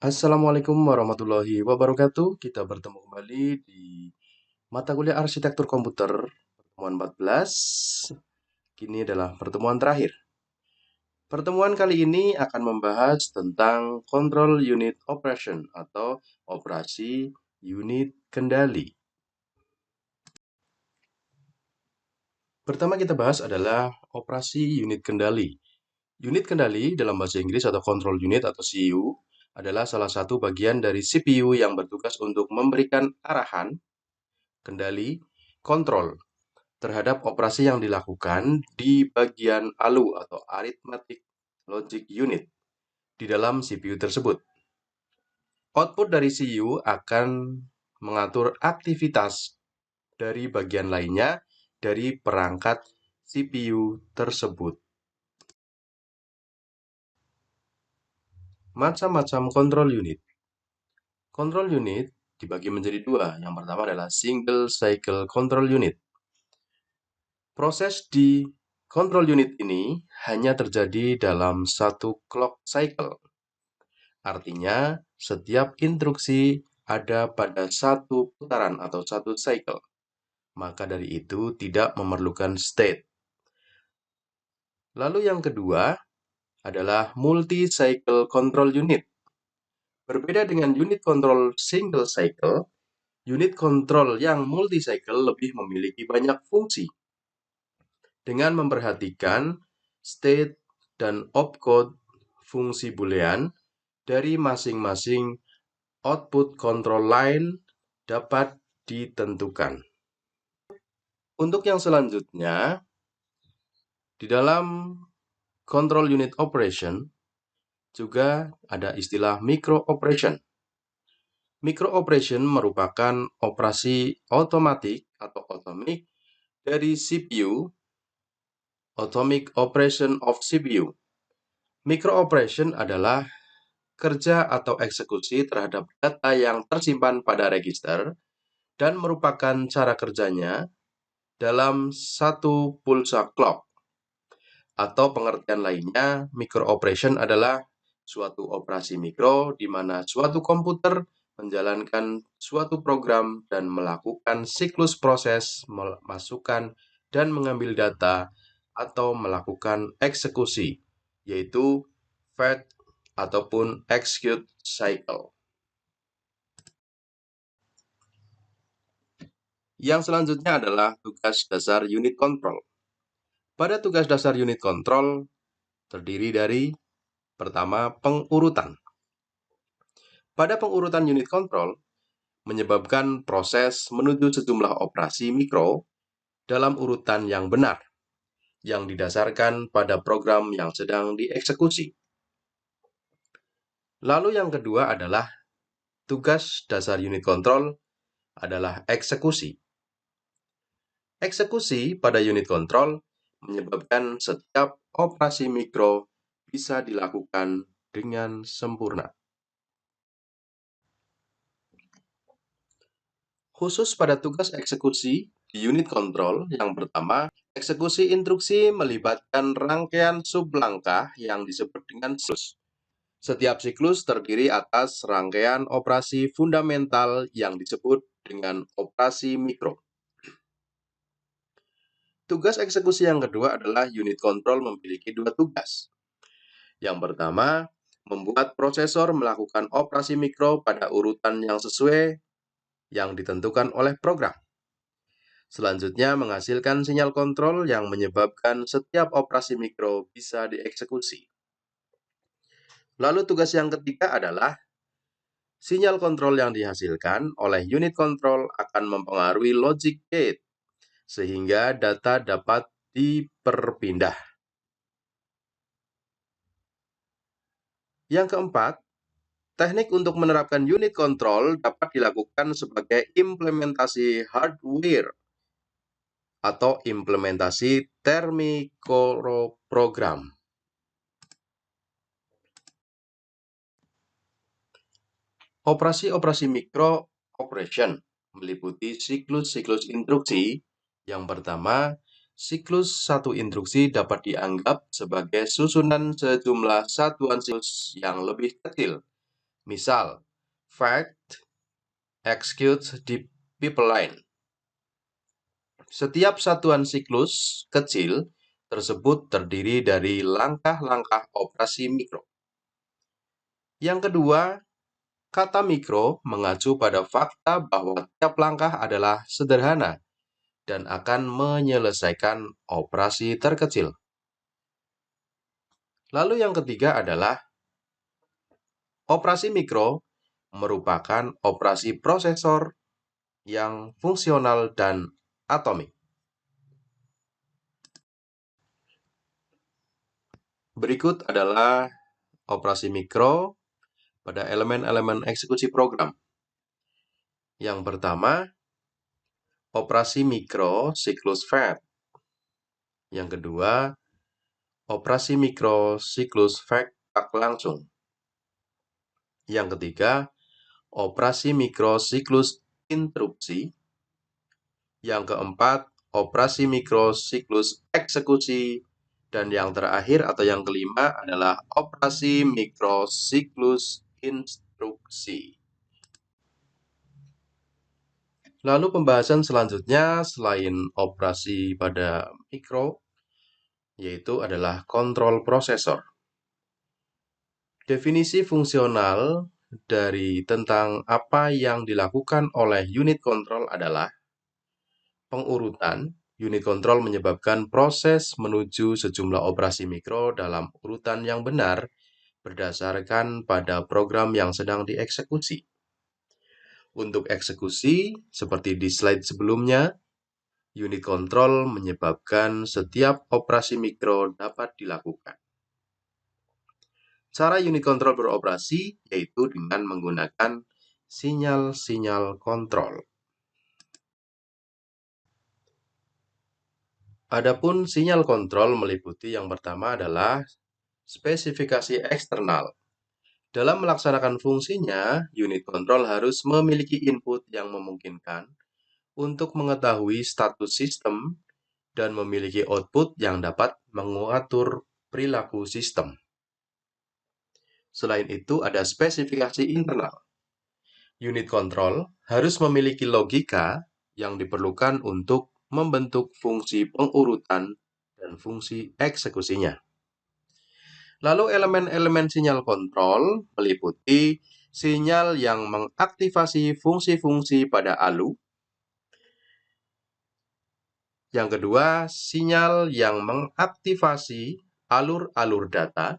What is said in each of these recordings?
Assalamualaikum warahmatullahi wabarakatuh. Kita bertemu kembali di mata kuliah arsitektur komputer pertemuan 14. Kini adalah pertemuan terakhir. Pertemuan kali ini akan membahas tentang Control Unit Operation atau operasi unit kendali. Pertama kita bahas adalah operasi unit kendali. Unit kendali dalam bahasa Inggris atau Control Unit atau CU adalah salah satu bagian dari CPU yang bertugas untuk memberikan arahan, kendali, kontrol terhadap operasi yang dilakukan di bagian ALU atau Arithmetic Logic Unit di dalam CPU tersebut. Output dari CPU akan mengatur aktivitas dari bagian lainnya dari perangkat CPU tersebut. Macam-macam control unit. Control unit dibagi menjadi dua. Yang pertama adalah single cycle control unit. Proses di control unit ini hanya terjadi dalam satu clock cycle. Artinya, setiap instruksi ada pada satu putaran atau satu cycle. Maka dari itu tidak memerlukan state. Lalu yang kedua adalah multi-cycle control unit. Berbeda dengan unit control single cycle, unit control yang multi-cycle lebih memiliki banyak fungsi. Dengan memperhatikan state dan opcode fungsi boolean dari masing-masing output control line dapat ditentukan. Untuk yang selanjutnya, di dalam control unit operation juga ada istilah micro operation. Micro operation merupakan operasi otomatik atau atomik dari CPU, atomic operation of CPU. Micro operation adalah kerja atau eksekusi terhadap data yang tersimpan pada register dan merupakan cara kerjanya dalam satu pulsa clock. Atau pengertian lainnya, micro operation adalah suatu operasi mikro di mana suatu komputer menjalankan suatu program dan melakukan siklus proses memasukkan dan mengambil data atau melakukan eksekusi, yaitu fetch ataupun execute cycle. Yang selanjutnya adalah tugas dasar unit control. Pada tugas dasar unit control terdiri dari pertama, pengurutan. Pada pengurutan unit control menyebabkan proses menuju sejumlah operasi mikro dalam urutan yang benar, yang didasarkan pada program yang sedang dieksekusi. Lalu yang kedua adalah tugas dasar unit control adalah eksekusi. Eksekusi pada unit control menyebabkan setiap operasi mikro bisa dilakukan dengan sempurna. Khusus pada tugas eksekusi di unit control, yang pertama, eksekusi instruksi melibatkan rangkaian sublangkah yang disebut dengan siklus. Setiap siklus terdiri atas rangkaian operasi fundamental yang disebut dengan operasi mikro. Tugas eksekusi yang kedua adalah unit control memiliki dua tugas. Yang pertama, membuat prosesor melakukan operasi mikro pada urutan yang sesuai yang ditentukan oleh program. Selanjutnya, menghasilkan sinyal kontrol yang menyebabkan setiap operasi mikro bisa dieksekusi. Lalu tugas yang ketiga adalah sinyal kontrol yang dihasilkan oleh unit control akan mempengaruhi logic gate, sehingga data dapat diperpindah. Yang keempat, teknik untuk menerapkan unit control dapat dilakukan sebagai implementasi hardware atau implementasi termikroprogram. Operasi-operasi mikro operation meliputi siklus-siklus instruksi. Yang pertama, siklus satu instruksi dapat dianggap sebagai susunan sejumlah satuan siklus yang lebih kecil, Misal, fact executes di pipeline. Setiap satuan siklus kecil tersebut terdiri dari langkah-langkah operasi mikro. Yang kedua, kata mikro mengacu pada fakta bahwa tiap langkah adalah sederhana dan akan menyelesaikan operasi terkecil. Lalu yang ketiga adalah operasi mikro merupakan operasi prosesor yang fungsional dan atomik. Berikut adalah operasi mikro pada elemen-elemen eksekusi program. Yang pertama, operasi mikro siklus fact. Yang kedua, operasi mikro siklus fact tak langsung. Yang ketiga, operasi mikro siklus interupsi. Yang keempat, operasi mikro siklus eksekusi. Dan yang terakhir atau yang kelima adalah operasi mikro siklus instruksi. Lalu pembahasan selanjutnya selain operasi pada mikro, yaitu adalah kontrol prosesor. Definisi fungsional dari tentang apa yang dilakukan oleh unit kontrol adalah pengurutan. Unit kontrol menyebabkan proses menuju sejumlah operasi mikro dalam urutan yang benar berdasarkan pada program yang sedang dieksekusi. Untuk eksekusi, seperti di slide sebelumnya, unit kontrol menyebabkan setiap operasi mikro dapat dilakukan. Cara unit kontrol beroperasi yaitu dengan menggunakan sinyal-sinyal kontrol. Adapun sinyal kontrol meliputi yang pertama adalah spesifikasi eksternal. Dalam melaksanakan fungsinya, unit kontrol harus memiliki input yang memungkinkan untuk mengetahui status sistem dan memiliki output yang dapat mengatur perilaku sistem. Selain itu, ada spesifikasi internal. Unit kontrol harus memiliki logika yang diperlukan untuk membentuk fungsi pengurutan dan fungsi eksekusinya. Lalu elemen-elemen sinyal kontrol meliputi sinyal yang mengaktifasi fungsi-fungsi pada ALU. Yang kedua, sinyal yang mengaktifasi alur-alur data.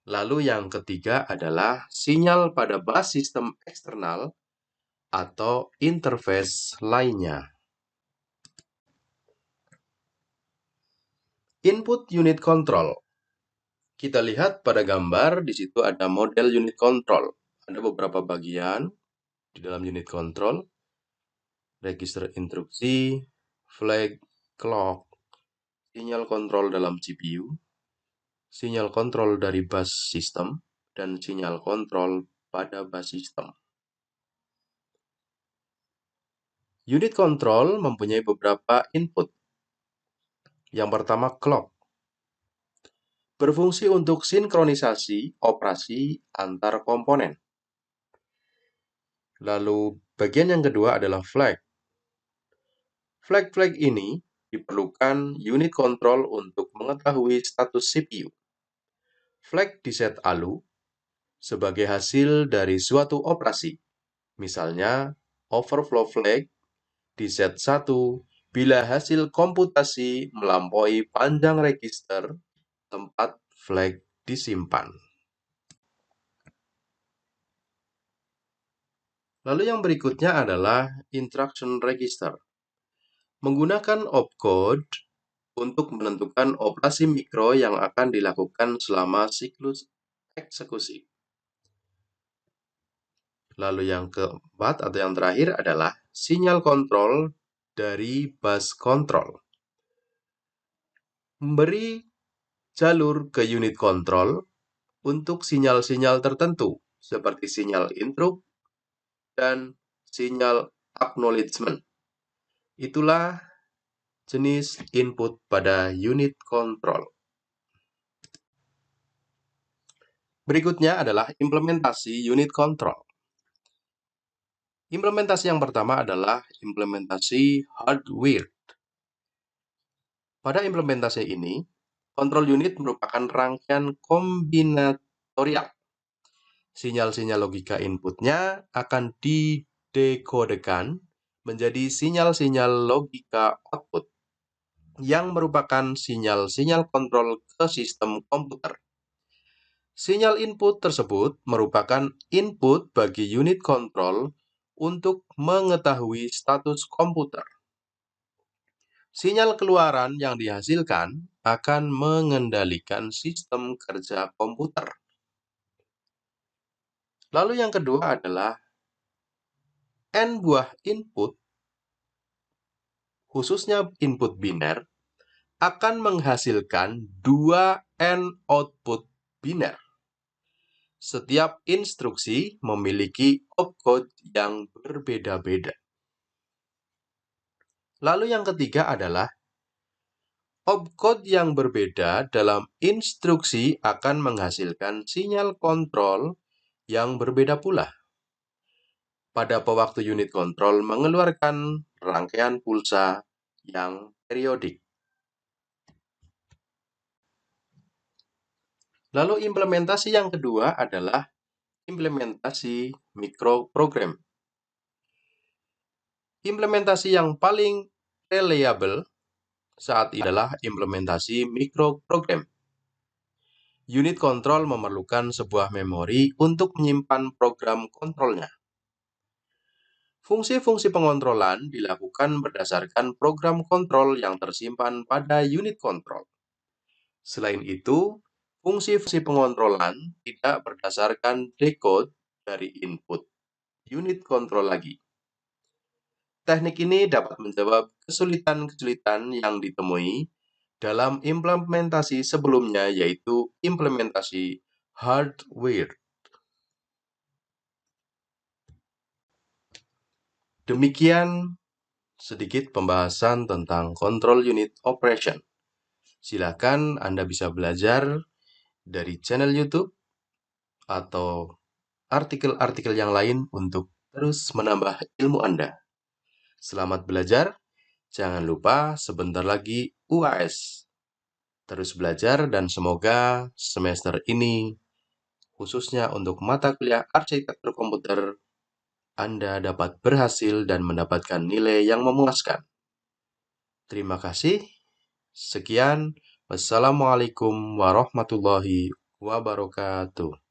Lalu yang ketiga adalah sinyal pada bus sistem eksternal atau interface lainnya. Input unit control. Kita lihat pada gambar, di situ ada model unit control. Ada beberapa bagian di dalam unit control. Register instruksi, flag, clock, sinyal kontrol dalam CPU, sinyal kontrol dari bus system, dan sinyal kontrol pada bus system. Unit control mempunyai beberapa input. Yang pertama, clock. Berfungsi untuk sinkronisasi operasi antar komponen. Lalu, bagian yang kedua adalah flag. Flag-flag ini diperlukan unit control untuk mengetahui status CPU. Flag diset ALU sebagai hasil dari suatu operasi. Misalnya, overflow flag di set 1 bila hasil komputasi melampaui panjang register tempat flag disimpan. Lalu yang berikutnya adalah instruction register. Menggunakan opcode untuk menentukan operasi mikro yang akan dilakukan selama siklus eksekusi. Lalu yang keempat atau yang terakhir adalah sinyal kontrol dari bus control. Memberi jalur ke unit kontrol untuk sinyal-sinyal tertentu seperti sinyal interrupt dan sinyal acknowledgement. Itulah jenis input pada unit kontrol. Berikutnya adalah implementasi unit control. Implementasi yang pertama adalah implementasi hardware. Pada implementasi ini, kontrol unit merupakan rangkaian kombinatorial. Sinyal-sinyal logika inputnya akan didekodekan menjadi sinyal-sinyal logika output yang merupakan sinyal-sinyal kontrol ke sistem komputer. Sinyal input tersebut merupakan input bagi unit kontrol untuk mengetahui status komputer. Sinyal keluaran yang dihasilkan akan mengendalikan sistem kerja komputer. Lalu yang kedua adalah N buah input, khususnya input biner, akan menghasilkan 2 N output biner. Setiap instruksi memiliki opcode yang berbeda-beda. Lalu yang ketiga adalah opcode yang berbeda dalam instruksi akan menghasilkan sinyal kontrol yang berbeda pula. Pada pewaktu unit kontrol mengeluarkan rangkaian pulsa yang periodik. Lalu implementasi yang kedua adalah implementasi mikroprogram. Implementasi yang paling reliable saat ini adalah implementasi mikroprogram. Unit kontrol memerlukan sebuah memori untuk menyimpan program kontrolnya. Fungsi-fungsi pengontrolan dilakukan berdasarkan program kontrol yang tersimpan pada unit kontrol. Selain itu, fungsi-fungsi pengontrolan tidak berdasarkan decode dari input unit kontrol lagi. Teknik ini dapat menjawab kesulitan-kesulitan yang ditemui dalam implementasi sebelumnya, yaitu implementasi hardware. Demikian sedikit pembahasan tentang control unit operation. Silakan Anda bisa belajar dari channel YouTube atau artikel-artikel yang lain untuk terus menambah ilmu Anda. Selamat belajar. Jangan lupa sebentar lagi UAS. Terus belajar dan semoga semester ini, khususnya untuk mata kuliah arsitektur komputer, Anda dapat berhasil dan mendapatkan nilai yang memuaskan. Terima kasih. Sekian. Wassalamualaikum warahmatullahi wabarakatuh.